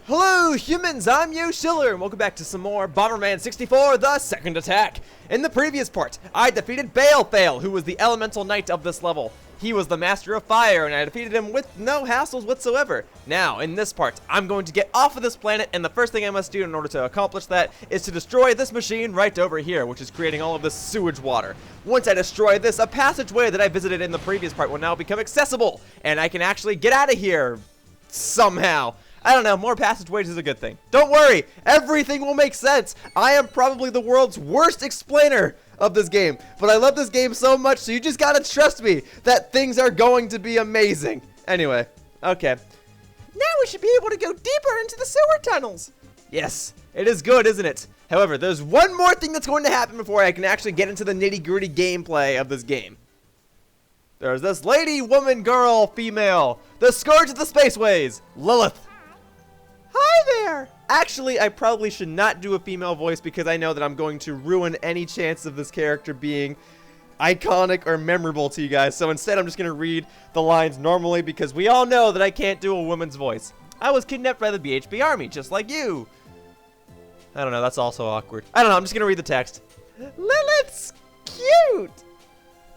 Hello humans, I'm Yoshiller, and welcome back to some more Bomberman 64, The Second Attack. In the previous part, I defeated Balefale, who was the elemental knight of this level. He was the master of fire, and I defeated him with no hassles whatsoever. Now, in this part, I'm going to get off of this planet, and the first thing I must do in order to accomplish that is to destroy this machine right over here, which is creating all of this sewage water. Once I destroy this, a passageway that I visited in the previous part will now become accessible, and I can actually get out of here somehow. I don't know, more passageways is a good thing. Don't worry, everything will make sense. I am probably the world's worst explainer of this game, but I love this game so much, so you just gotta trust me that things are going to be amazing. Anyway, okay. Now we should be able to go deeper into the sewer tunnels. Yes, it is good, isn't it? However, there's one more thing that's going to happen before I can actually get into the nitty-gritty gameplay of this game. There's this lady, woman, girl, female, the scourge of the spaceways, Lilith. Hi there! Actually, I probably should not do a female voice because I know that I'm going to ruin any chance of this character being iconic or memorable to you guys. So instead, I'm just going to read the lines normally because we all know that I can't do a woman's voice. I was kidnapped by the BHB army, just like you. I don't know, that's also awkward. I don't know, I'm just going to read the text. Lilith's cute!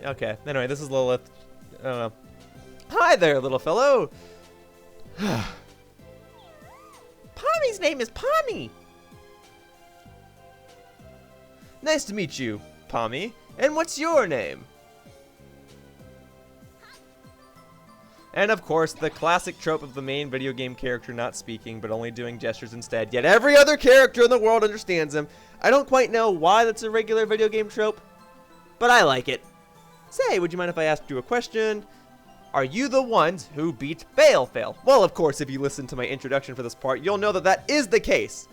Okay, anyway, this is Lilith. I don't know. Hi there, little fellow. Pommy's name is Pommy. Nice to meet you, Pommy. And what's your name? And of course, the classic trope of the main video game character not speaking, but only doing gestures instead. Yet every other character in the world understands him. I don't quite know why that's a regular video game trope, but I like it. Say, would you mind if I asked you a question? Are you the ones who beat Balefale? Well, of course, if you listen to my introduction for this part, you'll know that that is the case.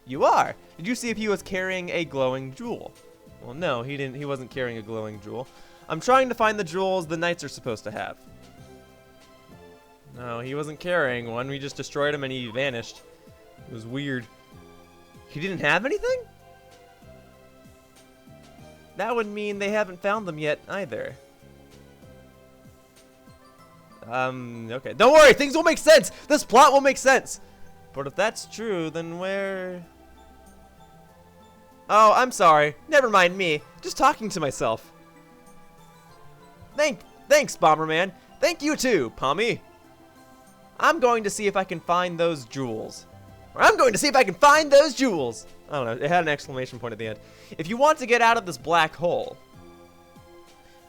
You are. Did you see if he was carrying a glowing jewel? Well, no, he didn't. He wasn't carrying a glowing jewel. I'm trying to find the jewels the knights are supposed to have. No, he wasn't carrying one. We just destroyed him and he vanished. It was weird. He didn't have anything? That would mean they haven't found them yet either. Okay. Don't worry, things will make sense. This plot will make sense. But if that's true, then where... Oh, I'm sorry. Never mind me. Just talking to myself. Thanks, Bomberman. Thank you too, Pommy. I'm going to see if I can find those jewels. I don't know, it had an exclamation point at the end. If you want to get out of this black hole,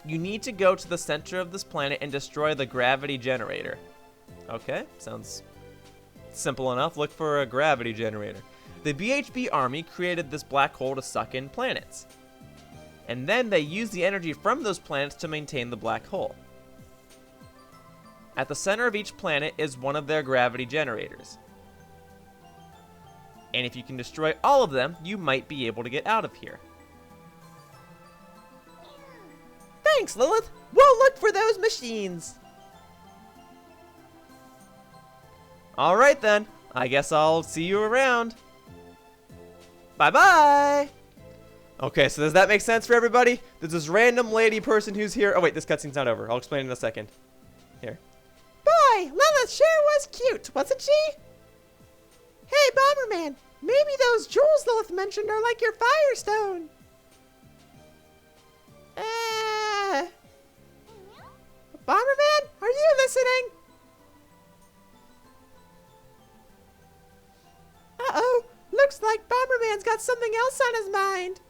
you need to go to the center of this planet and destroy the gravity generator. Okay, sounds simple enough. Look for a gravity generator. The BHB army created this black hole to suck in planets. And then they use the energy from those planets to maintain the black hole. At the center of each planet is one of their gravity generators. And if you can destroy all of them, you might be able to get out of here. Thanks, Lilith. We'll look for those machines. Alright then. I guess I'll see you around. Bye-bye. Okay, so does that make sense for everybody? There's this random lady person who's here. Oh, wait, this cutscene's not over. I'll explain in a second. Here. Boy, Lilith sure was cute, wasn't she? Hey, Bomberman. Maybe those jewels Lilith mentioned are like your Firestone. Bomberman, are you listening? Uh-oh, looks like Bomberman's got something else on his mind.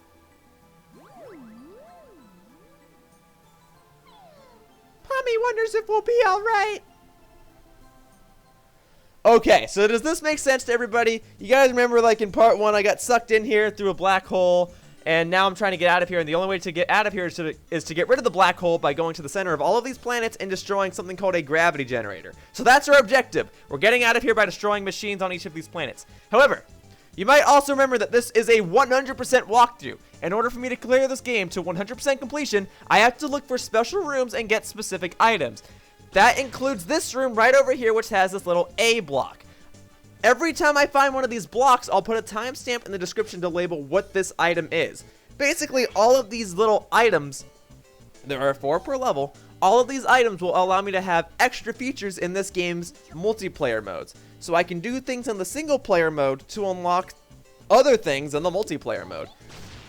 Pommy wonders if we'll be all right. Okay, so does this make sense to everybody? You guys remember, like in part 1, I got sucked in here through a black hole. And now I'm trying to get out of here, and the only way to get out of here is to get rid of the black hole by going to the center of all of these planets and destroying something called a gravity generator. So that's our objective. We're getting out of here by destroying machines on each of these planets. However, you might also remember that this is a 100% walkthrough. In order for me to clear this game to 100% completion, I have to look for special rooms and get specific items. That includes this room right over here, which has this little A block. Every time I find one of these blocks, I'll put a timestamp in the description to label what this item is. Basically, all of these little items, there are 4 per level, all of these items will allow me to have extra features in this game's multiplayer modes. so I can do things in the single player mode to unlock other things in the multiplayer mode.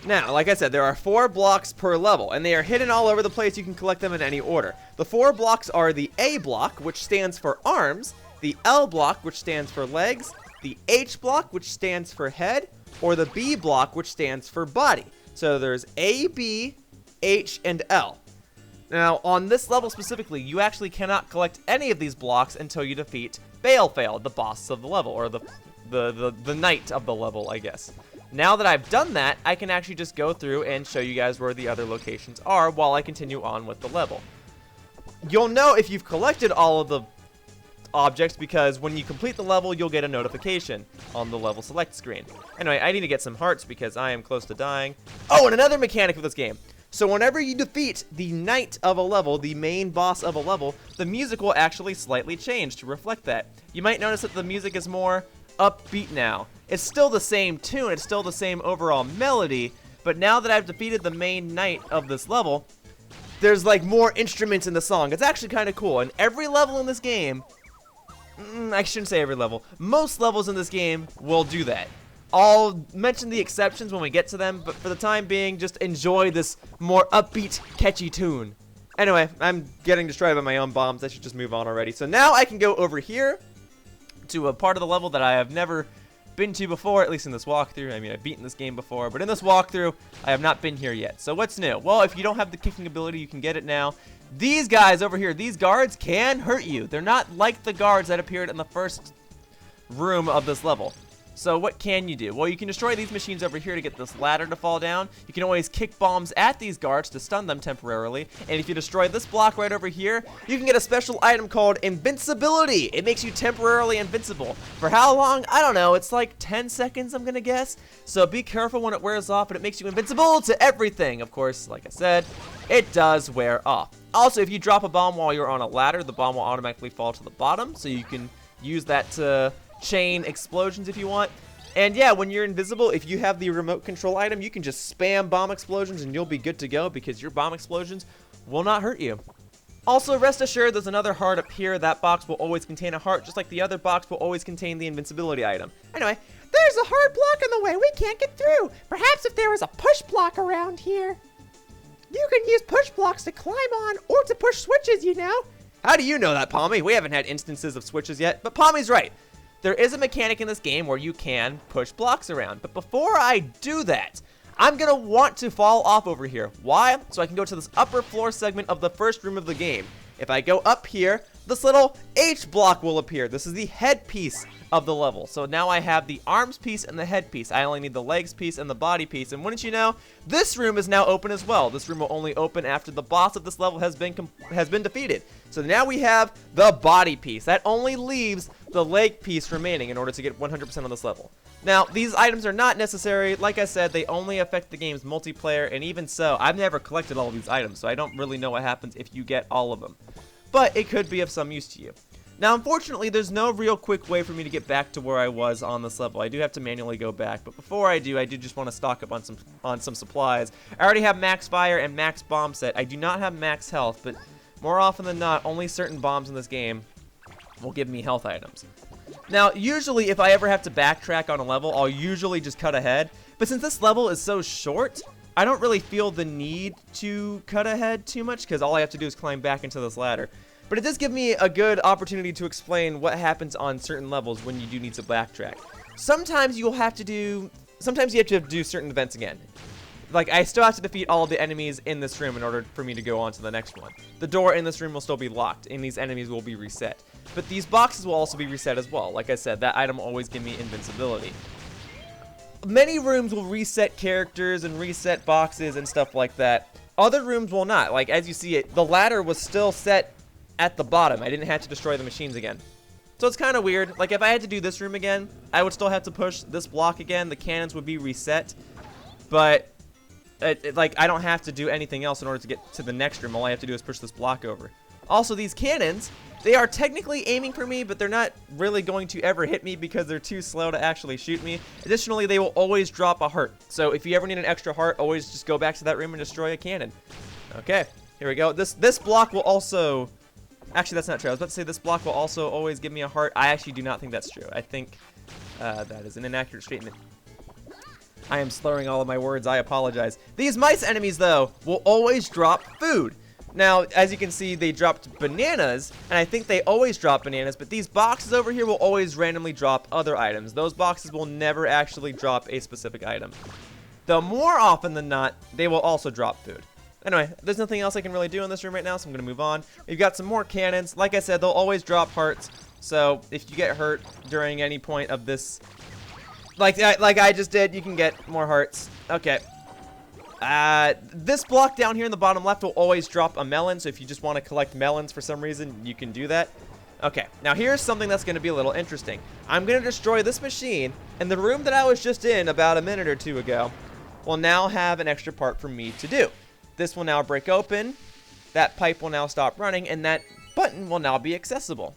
Now, like I said, there are 4 blocks per level, and they are hidden all over the place. You can collect them in any order. The 4 blocks are the A block, which stands for arms, the L block, which stands for legs, the H block, which stands for head, or the B block, which stands for body. So there's A, B, H, and L. Now, on this level specifically, you actually cannot collect any of these blocks until you defeat Balefale, the boss of the level, or the knight of the level, I guess. Now that I've done that, I can actually just go through and show you guys where the other locations are while I continue on with the level. You'll know if you've collected all of the objects because when you complete the level, you'll get a notification on the level select screen. Anyway, I need to get some hearts because I am close to dying. Oh, and another mechanic of this game. So whenever you defeat the knight of a level, the main boss of a level, the music will actually slightly change to reflect that. You might notice that the music is more upbeat now. It's still the same tune, it's still the same overall melody, but now that I've defeated the main knight of this level, there's like more instruments in the song. It's actually kind of cool, and every level in this game, I shouldn't say every level, most levels in this game will do that. I'll mention the exceptions when we get to them, but for the time being, just enjoy this more upbeat, catchy tune. Anyway, I'm getting destroyed by my own bombs. I should just move on already. So now I can go over here to a part of the level that I have never been to before, at least in this walkthrough. I mean, I've beaten this game before, but in this walkthrough, I have not been here yet. So what's new? Well, if you don't have the kicking ability, you can get it now. These guys over here, these guards can hurt you. They're not like the guards that appeared in the first room of this level. So what can you do? Well, you can destroy these machines over here to get this ladder to fall down. You can always kick bombs at these guards to stun them temporarily. And if you destroy this block right over here, you can get a special item called Invincibility. It makes you temporarily invincible. For how long? I don't know. It's like 10 seconds, I'm gonna guess. So be careful when it wears off, but it makes you invincible to everything. Of course, like I said, it does wear off. Also, if you drop a bomb while you're on a ladder, the bomb will automatically fall to the bottom. So you can use that to chain explosions if you want. And yeah, when you're invisible, if you have the remote control item, you can just spam bomb explosions and you'll be good to go because your bomb explosions will not hurt you. Also, rest assured, there's another heart up here. That box will always contain a heart, just like the other box will always contain the invincibility item. Anyway, there's a hard block in the way. We can't get through. Perhaps if there was a push block around here. You can use push blocks to climb on or to push switches, you know. How do you know that, Palmy? We haven't had instances of switches yet, but Palmy's right. There is a mechanic in this game where you can push blocks around, but before I do that, I'm gonna want to fall off over here. Why? So I can go to this upper floor segment of the first room of the game. If I go up here, this little H block will appear. This is the head piece of the level. So now I have the arms piece and the head piece. I only need the legs piece and the body piece. And wouldn't you know, this room is now open as well. This room will only open after the boss of this level has been defeated. So now we have the body piece. That only leaves the leg piece remaining in order to get 100% on this level. Now, these items are not necessary. Like I said, they only affect the game's multiplayer, and even so, I've never collected all of these items, so I don't really know what happens if you get all of them. But it could be of some use to you. Now, unfortunately, there's no real quick way for me to get back to where I was on this level. I do have to manually go back, but before I do just want to stock up on some supplies. I already have max fire and max bomb set. I do not have max health, but more often than not, only certain bombs in this game will give me health items. Now, usually if I ever have to backtrack on a level, I'll usually just cut ahead. But since this level is so short, I don't really feel the need to cut ahead too much because all I have to do is climb back into this ladder. But it does give me a good opportunity to explain what happens on certain levels when you do need to backtrack. Sometimes you have to do certain events again. Like, I still have to defeat all of the enemies in this room in order for me to go on to the next one. The door in this room will still be locked, and these enemies will be reset. But these boxes will also be reset as well. Like I said, that item will always give me invincibility. Many rooms will reset characters and reset boxes and stuff like that. Other rooms will not. Like, as you see it, the ladder was still set at the bottom. I didn't have to destroy the machines again. So it's kind of weird. Like, if I had to do this room again, I would still have to push this block again. The cannons would be reset. But like, I don't have to do anything else in order to get to the next room. All I have to do is push this block over. Also, these cannons, they are technically aiming for me, but they're not really going to ever hit me because they're too slow to actually shoot me. Additionally, they will always drop a heart. So if you ever need an extra heart, always just go back to that room and destroy a cannon. Okay, here we go. This block will also Actually, that's not true. I was about to say this block will also always give me a heart. I actually do not think that's true. I think that is an inaccurate statement. I am slurring all of my words. I apologize. These mice enemies, though, will always drop food. Now, as you can see, they dropped bananas, and I think they always drop bananas, but these boxes over here will always randomly drop other items. Those boxes will never actually drop a specific item. Though more often than not, they will also drop food. Anyway, there's nothing else I can really do in this room right now, so I'm going to move on. We've got some more cannons. Like I said, they'll always drop hearts, so if you get hurt during any point of this, like I just did, you can get more hearts. Okay. This block down here in the bottom left will always drop a melon, so if you just want to collect melons for some reason, you can do that. Okay, now here's something that's going to be a little interesting. I'm going to destroy this machine, and the room that I was just in about a minute or two ago will now have an extra part for me to do. This will now break open, that pipe will now stop running, and that button will now be accessible.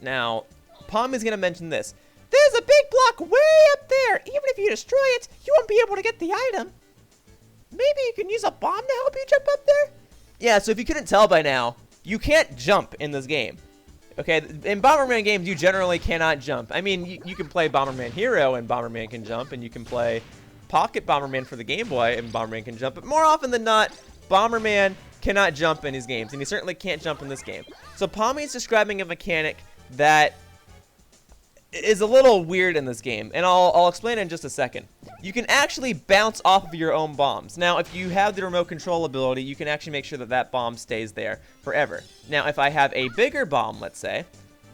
Now, Palm is going to mention this. There's a big block way up there. Even if you destroy it, you won't be able to get the item. Maybe you can use a bomb to help you jump up there? Yeah, so if you couldn't tell by now, you can't jump in this game. Okay, in Bomberman games, you generally cannot jump. I mean, you can play Bomberman Hero and Bomberman can jump, and you can play Pocket Bomberman for the Game Boy and Bomberman can jump, but more often than not, Bomberman cannot jump in his games, and he certainly can't jump in this game. So Pommy is describing a mechanic that is a little weird in this game, and I'll explain it in just a second. You can actually bounce off of your own bombs. Now, if you have the remote control ability, you can actually make sure that that bomb stays there forever. Now, if I have a bigger bomb, let's say,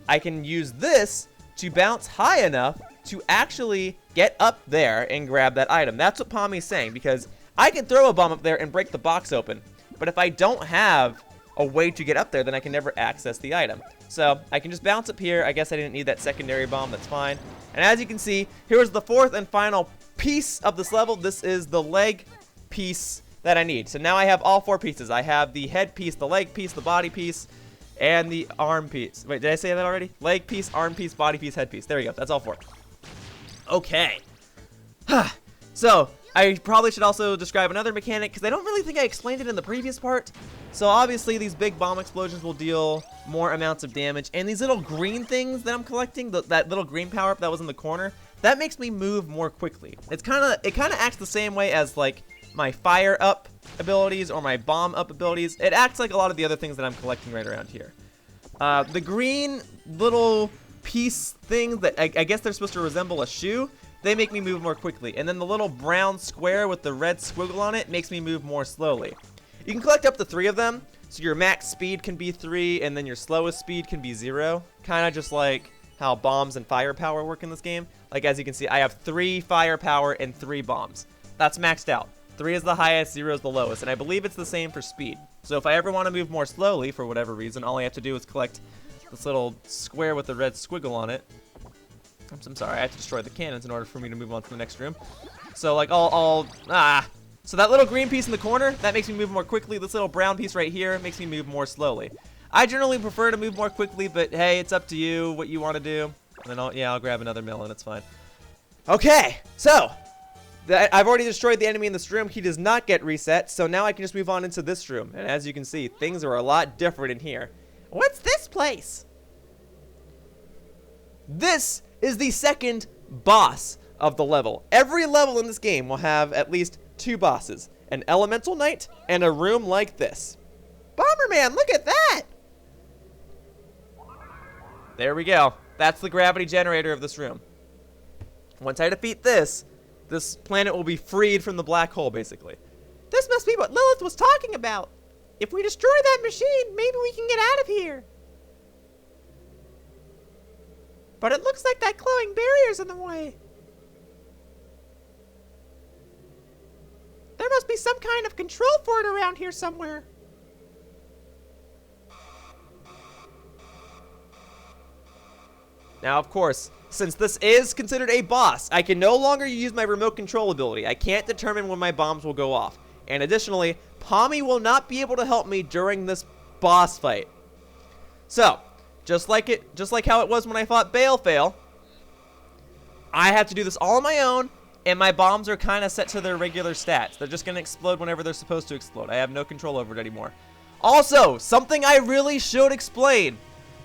I can use this to bounce high enough to actually get up there and grab that item. That's what Pommy's saying, because I can throw a bomb up there and break the box open, but if I don't have a way to get up there, then I can never access the item. So I can just bounce up here. I guess I didn't need that secondary bomb. That's fine. And as you can see, here's the fourth and final piece of this level. This is the leg piece that I need. So now I have all four pieces. I have the head piece, the leg piece, the body piece, and the arm piece. Wait, did I say that already? Leg piece, arm piece, body piece, head piece. There we go. That's all four. Okay. So I probably should also describe another mechanic, because I don't really think I explained it in the previous part. So obviously these big bomb explosions will deal more amounts of damage, and these little green things that I'm collecting, that little green power-up that was in the corner, that makes me move more quickly. It kind of acts the same way as like my fire up abilities or my bomb up abilities. It acts like a lot of the other things that I'm collecting right around here. The green little piece things that I guess they're supposed to resemble a shoe, they make me move more quickly. And then the little brown square with the red squiggle on it makes me move more slowly. You can collect up to 3 of them, so your max speed can be 3, and then your slowest speed can be 0. Kind of just like how bombs and firepower work in this game. Like, as you can see, I have 3 firepower and 3 bombs. That's maxed out. 3 is the highest, 0 is the lowest, and I believe it's the same for speed. So if I ever want to move more slowly, for whatever reason, all I have to do is collect this little square with the red squiggle on it. I'm sorry, I have to destroy the cannons in order for me to move on to the next room. So, like, So that little green piece in the corner, that makes me move more quickly. This little brown piece right here makes me move more slowly. I generally prefer to move more quickly, but hey, it's up to you what you want to do. And then I'll grab another melon, it's fine. Okay, so I've already destroyed the enemy in this room. He does not get reset, so now I can just move on into this room. And as you can see, things are a lot different in here. What's this place? This is the second boss of the level. Every level in this game will have at least 2 bosses, an elemental knight and a room like this. Bomberman, look at that! There we go. That's the gravity generator of this room. Once I defeat this planet will be freed from the black hole, basically. This must be what Lilith was talking about. If we destroy that machine, maybe we can get out of here. But it looks like that glowing barrier's in the way. There must be some kind of control for it around here somewhere. Now, of course, since this is considered a boss, I can no longer use my remote control ability. I can't determine when my bombs will go off. And additionally, Pommy will not be able to help me during this boss fight. So, just like how it was when I fought Balefale, I have to do this all on my own, and my bombs are kind of set to their regular stats. They're just going to explode whenever they're supposed to explode. I have no control over it anymore. Also, something I really should explain.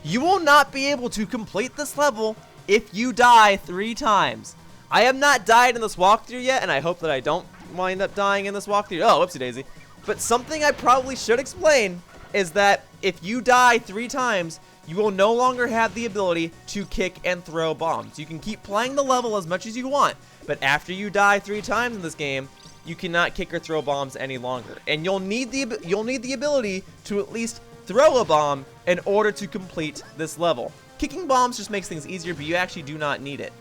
You will not be able to complete this level if you die 3 times. I have not died in this walkthrough yet, and I hope that I don't wind up dying in this walkthrough. Oh, whoopsie daisy. But something I probably should explain is that if you die 3 times, you will no longer have the ability to kick and throw bombs. You can keep playing the level as much as you want, but after you die 3 times in this game, you cannot kick or throw bombs any longer. And you'll need the ability to at least throw a bomb in order to complete this level. Kicking bombs just makes things easier, but you actually do not need it.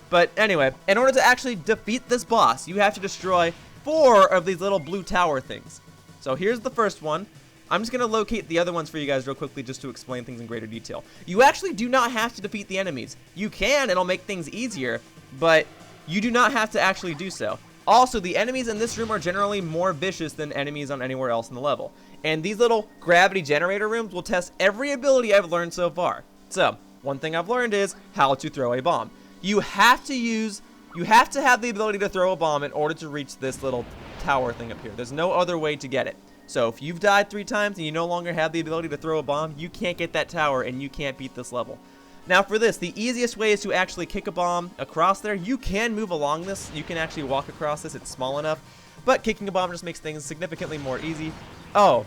But anyway, in order to actually defeat this boss, you have to destroy 4 of these little blue tower things. So here's the first one. I'm just going to locate the other ones for you guys real quickly just to explain things in greater detail. You actually do not have to defeat the enemies. You can, it'll make things easier, but you do not have to actually do so. Also, the enemies in this room are generally more vicious than enemies on anywhere else in the level. And these little gravity generator rooms will test every ability I've learned so far. So, one thing I've learned is how to throw a bomb. You have to have the ability to throw a bomb in order to reach this little tower thing up here. There's no other way to get it. So if you've died 3 times and you no longer have the ability to throw a bomb, you can't get that tower and you can't beat this level. Now for this, the easiest way is to actually kick a bomb across there. You can move along this. You can actually walk across this. It's small enough. But kicking a bomb just makes things significantly more easy. Oh,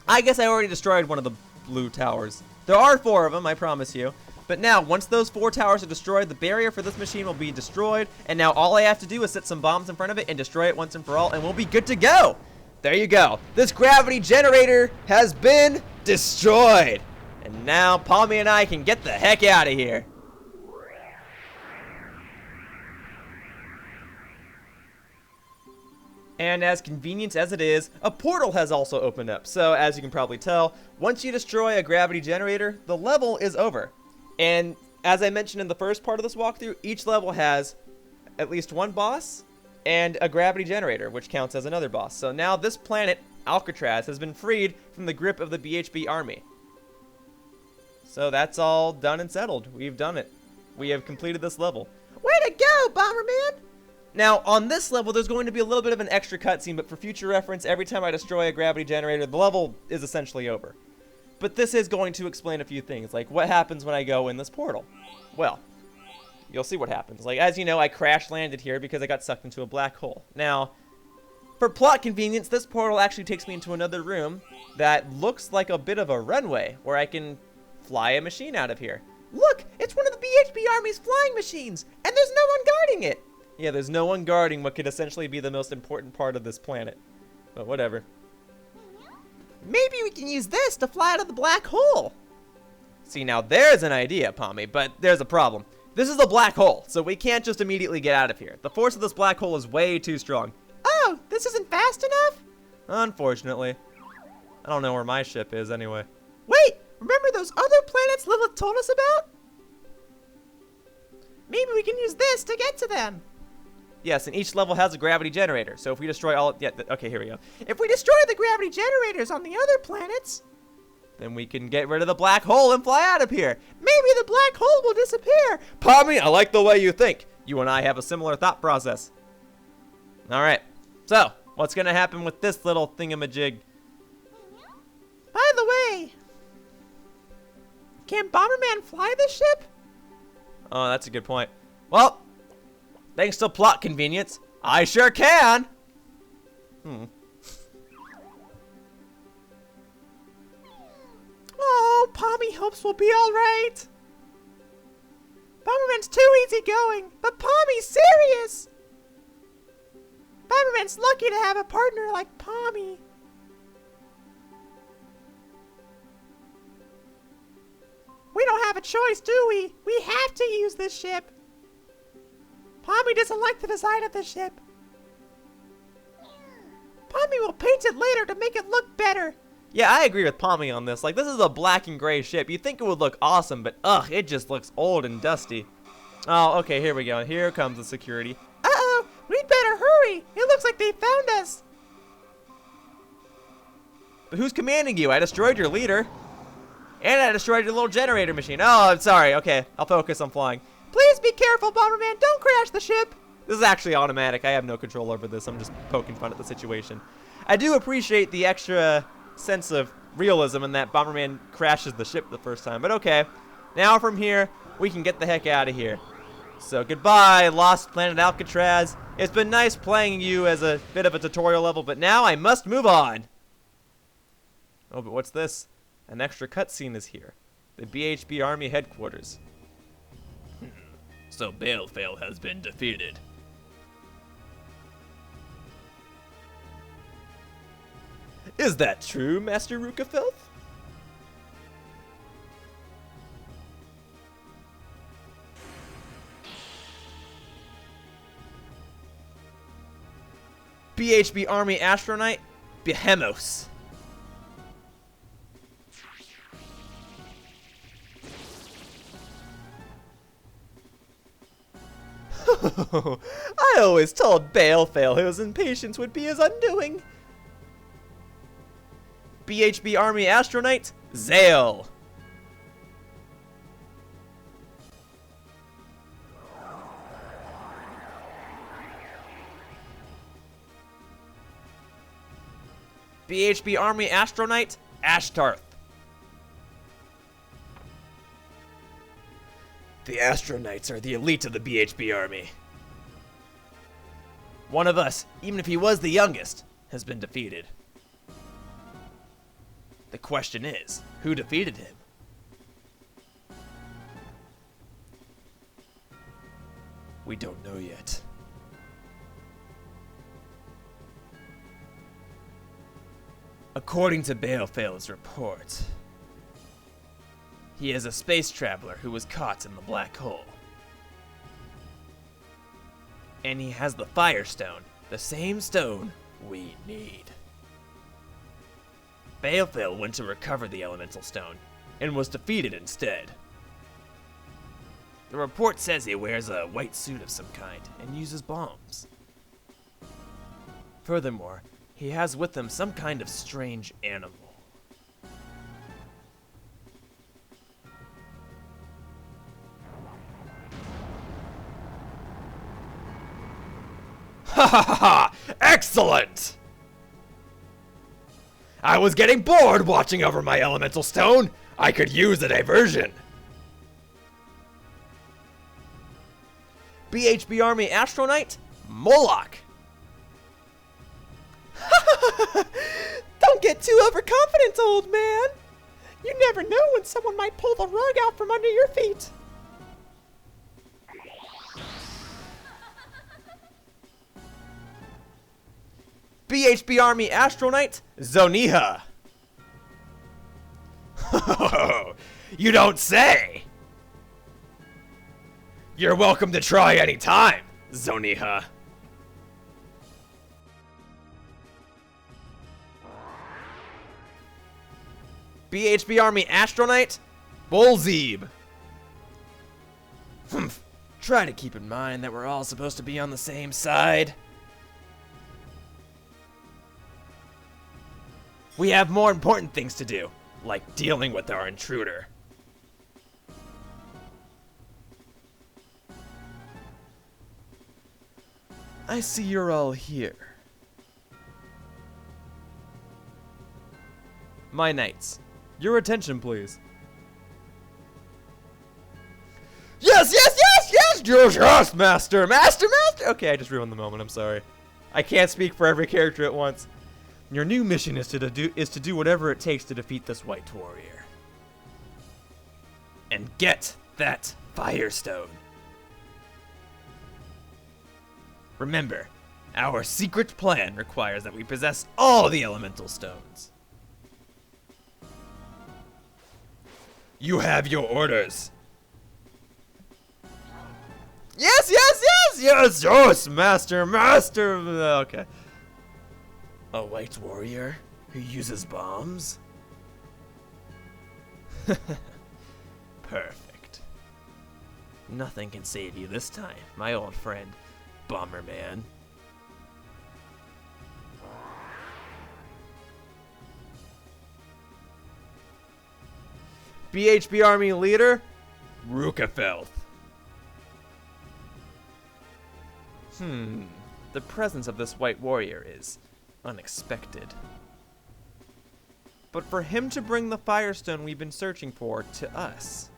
I guess I already destroyed one of the blue towers. There are 4 of them, I promise you. But now, once those 4 towers are destroyed, the barrier for this machine will be destroyed. And now all I have to do is set some bombs in front of it and destroy it once and for all, and we'll be good to go. There you go. This gravity generator has been destroyed. And now Palmy and I can get the heck out of here. And as convenient as it is, a portal has also opened up. So as you can probably tell, once you destroy a gravity generator, the level is over. And as I mentioned in the first part of this walkthrough, each level has at least 1 boss and a gravity generator, which counts as another boss. So now this planet, Alcatraz, has been freed from the grip of the BHB army. So that's all done and settled. We've done it. We have completed this level. Way to go, Bomberman! Now, on this level, there's going to be a little bit of an extra cutscene, but for future reference, every time I destroy a gravity generator, the level is essentially over. But this is going to explain a few things, like what happens when I go in this portal. Well, you'll see what happens. Like, as you know, I crash landed here because I got sucked into a black hole. Now, for plot convenience, this portal actually takes me into another room that looks like a bit of a runway where I can fly a machine out of here. Look, it's one of the BHB Army's flying machines, and there's no one guarding it. Yeah, there's no one guarding what could essentially be the most important part of this planet. But whatever. Maybe we can use this to fly out of the black hole. See, now there's an idea, Palmy, but there's a problem. This is a black hole, so we can't just immediately get out of here. The force of this black hole is way too strong. Oh, this isn't fast enough? Unfortunately. I don't know where my ship is anyway. Wait, remember those other planets Lilith told us about? Maybe we can use this to get to them. Yes, and each level has a gravity generator, so if we destroy all... Yeah, okay, here we go. If we destroy the gravity generators on the other planets, then we can get rid of the black hole and fly out of here. Maybe the black hole will disappear. Palmy, I like the way you think. You and I have a similar thought process. All right, so what's going to happen with this little thingamajig? By the way, can Bomberman fly this ship? Oh, that's a good point. Well, thanks to plot convenience, I sure can. Oh, Palmy hopes we'll be all right. Bomberman's too easygoing, but Palmy's serious. Bomberman's lucky to have a partner like Palmy. We don't have a choice, do we? We have to use this ship. Palmy doesn't like the design of the ship. Palmy will paint it later to make it look better. Yeah, I agree with Palmy on this. Like, this is a black and gray ship. You'd think it would look awesome, but ugh, it just looks old and dusty. Oh, okay, here we go. Here comes the security. Uh-oh, we'd better hurry. It looks like they found us. But who's commanding you? I destroyed your leader. And I destroyed your little generator machine. Oh, I'm sorry. Okay, I'll focus on flying. Please be careful, Bomberman. Don't crash the ship. This is actually automatic. I have no control over this. I'm just poking fun at the situation. I do appreciate the extra sense of realism in that Bomberman crashes the ship the first time. But okay, now from here, we can get the heck out of here. So goodbye, Lost Planet Alcatraz. It's been nice playing you as a bit of a tutorial level, but now I must move on. Oh, but what's this? An extra cutscene is here. The BHB Army headquarters. So Balefail has been defeated. Is that true, Master Rukafilth? BHB Army Astronite, Behemoths. I always told Balefail his impatience would be his undoing. BHB Army Astronite, Zale. BHB Army Astronite, Ashtarth. The Astronites are the elite of the BHB Army. One of us, even if he was the youngest, has been defeated. The question is, who defeated him? We don't know yet. According to Balefail's report, he is a space traveler who was caught in the black hole. And he has the Firestone, the same stone we need. Balefail went to recover the elemental stone, and was defeated instead. The report says he wears a white suit of some kind, and uses bombs. Furthermore, he has with him some kind of strange animal. Ha ha ha ha! Excellent! I was getting bored watching over my elemental stone. I could use a diversion. BHB Army Astronite, Moloch. Don't get too overconfident, old man. You never know when someone might pull the rug out from under your feet. BHB Army Astronite, Zoniha. You don't say. You're welcome to try any time, Zoniha. BHB Army Astronite, Bolzeeb. Try to keep in mind that we're all supposed to be on the same side. We have more important things to do, like dealing with our intruder. I see you're all here. My knights, your attention please. Yes, yes, yes, yes, yes, yes, master, master, master. Okay, I just ruined the moment, I'm sorry. I can't speak for every character at once. Your new mission is to do whatever it takes to defeat this white warrior. And get that Firestone. Remember, our secret plan requires that we possess all the elemental stones. You have your orders. Yes, yes, yes, yes, yes, master, master. Okay. A white warrior who uses bombs? Perfect. Nothing can save you this time, my old friend, Bomberman. BHB Army leader, Rukafilth. The presence of this white warrior is unexpected. but for him to bring the Firestone we've been searching for to us.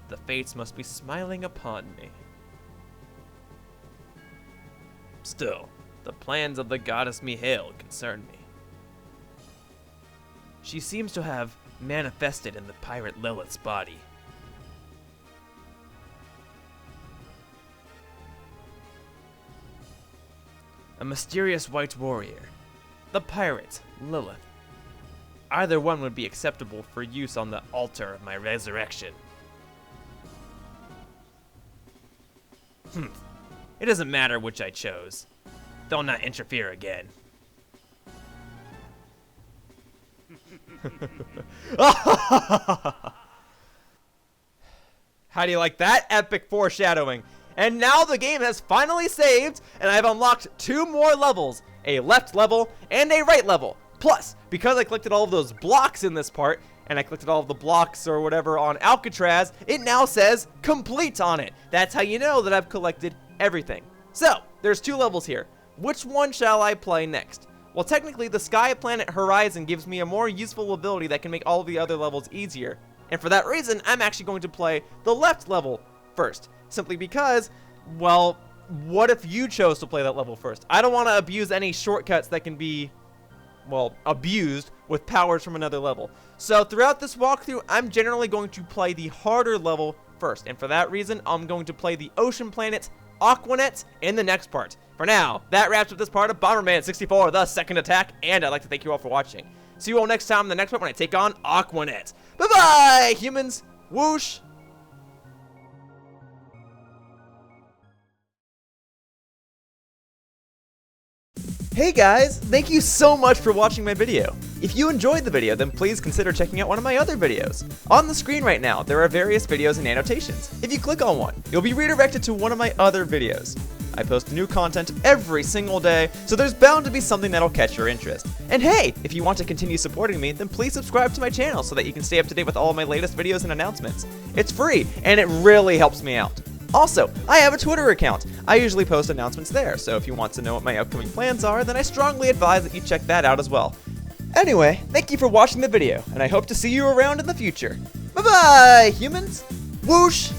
The fates must be smiling upon me. Still, the plans of the goddess Mihail concern me. She seems to have manifested in the pirate Lilith's body. A mysterious white warrior, the pirate Lilith. Either one would be acceptable for use on the altar of my resurrection. It doesn't matter which I chose. They'll not interfere again. How do you like that epic foreshadowing? And now the game has finally saved, and I've unlocked 2 more levels, a left level and a right level. Plus, because I collected all of those blocks in this part, and I collected all of the blocks or whatever on Alcatraz, it now says complete on it. That's how you know that I've collected everything. So, there's 2 levels here. Which one shall I play next? Well, technically, the Sky Planet Horizon gives me a more useful ability that can make all the other levels easier. And for that reason, I'm actually going to play the left level first. Simply because, well, what if you chose to play that level first? I don't want to abuse any shortcuts that can be, well, abused with powers from another level. So throughout this walkthrough, I'm generally going to play the harder level first. And for that reason, I'm going to play the Ocean Planet Aquanet in the next part. For now, that wraps up this part of Bomberman 64, the second attack, and I'd like to thank you all for watching. See you all next time in the next part when I take on Aquanet. Bye-bye, humans! Whoosh! Hey guys, thank you so much for watching my video. If you enjoyed the video, then please consider checking out one of my other videos. On the screen right now, there are various videos and annotations. If you click on one, you'll be redirected to one of my other videos. I post new content every single day, so there's bound to be something that'll catch your interest. And hey, if you want to continue supporting me, then please subscribe to my channel so that you can stay up to date with all of my latest videos and announcements. It's free, and it really helps me out. Also, I have a Twitter account. I usually post announcements there, so if you want to know what my upcoming plans are, then I strongly advise that you check that out as well. Anyway, thank you for watching the video, and I hope to see you around in the future. Bye-bye, humans! Whoosh!